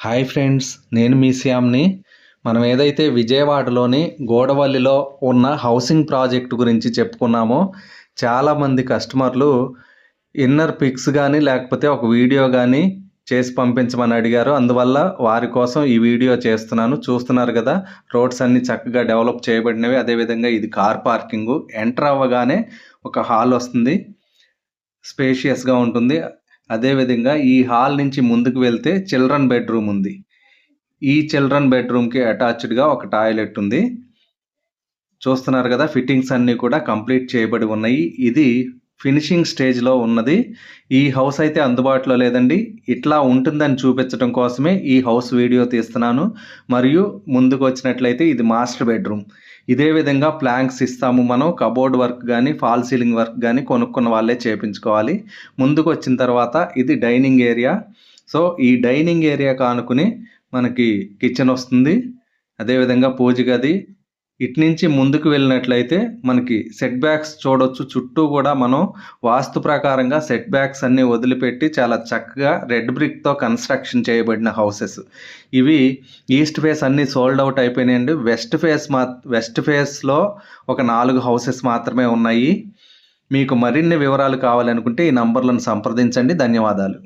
Hi friends, నేను మీ శ్యామ్ని. మనం ఏదైతే విజయవాడలోని గోడవల్లిలో ఉన్న హౌసింగ్ ప్రాజెక్ట్ గురించి చెప్పుకున్నామో, చాలామంది కస్టమర్లు ఇన్నర్ పిక్స్ కానీ లేకపోతే ఒక వీడియో కానీ చేసి పంపించమని అడిగారు. అందువల్ల వారి కోసం ఈ వీడియో చేస్తున్నాను. చూస్తున్నారు కదా, రోడ్స్ అన్నీ చక్కగా డెవలప్ చేయబడినవి. అదేవిధంగా ఇది కార్ పార్కింగు. ఎంటర్ అవ్వగానే ఒక హాల్ వస్తుంది, స్పేషియస్గా ఉంటుంది. అదేవిధంగా ఈ హాల్ నుంచి ముందుకు వెళ్తే చిల్డ్రన్ బెడ్రూమ్ ఉంది. ఈ చిల్డ్రన్ బెడ్రూమ్కి అటాచ్డ్గా ఒక టాయిలెట్ ఉంది. చూస్తున్నారు కదా, ఫిట్టింగ్స్ అన్నీ కూడా కంప్లీట్ చేయబడి ఉన్నాయి. ఇది ఫినిషింగ్ స్టేజ్లో ఉన్నది. ఈ హౌస్ అయితే అందుబాటులో లేదండి. ఇట్లా ఉంటుందని చూపించడం కోసమే ఈ హౌస్ వీడియో తీస్తున్నాను. మరియు ముందుకు వచ్చినట్లయితే ఇది మాస్టర్ బెడ్రూమ్. ఇదే విధంగా ప్లాంక్స్ ఇస్తాము మనం. కబోర్డ్ వర్క్ కానీ ఫాల్ సీలింగ్ వర్క్ కానీ కొనుక్కున్న వాళ్ళే చేయించుకోవాలి. ముందుకు వచ్చిన తర్వాత ఇది డైనింగ్ ఏరియా. సో ఈ డైనింగ్ ఏరియా కానుకుని మనకి కిచెన్ వస్తుంది. అదేవిధంగా పూజ గది. ఇటు నుంచి ముందుకు వెళ్ళినట్లయితే మనకి సెట్ బ్యాక్స్ చూడొచ్చు. చుట్టూ కూడా మనం వాస్తు ప్రకారంగా సెట్ బ్యాక్స్ అన్నీ వదిలిపెట్టి చాలా చక్కగా రెడ్ బ్రిక్తో కన్స్ట్రక్షన్ చేయబడిన హౌసెస్ ఇవి. ఈస్ట్ ఫేస్ అన్నీ సోల్డ్ అవుట్ అయిపోయినాయండి. వెస్ట్ ఫేస్లో ఒక 4 హౌసెస్ మాత్రమే ఉన్నాయి. మీకు మరిన్ని వివరాలు కావాలనుకుంటే ఈ నంబర్లను సంప్రదించండి. ధన్యవాదాలు.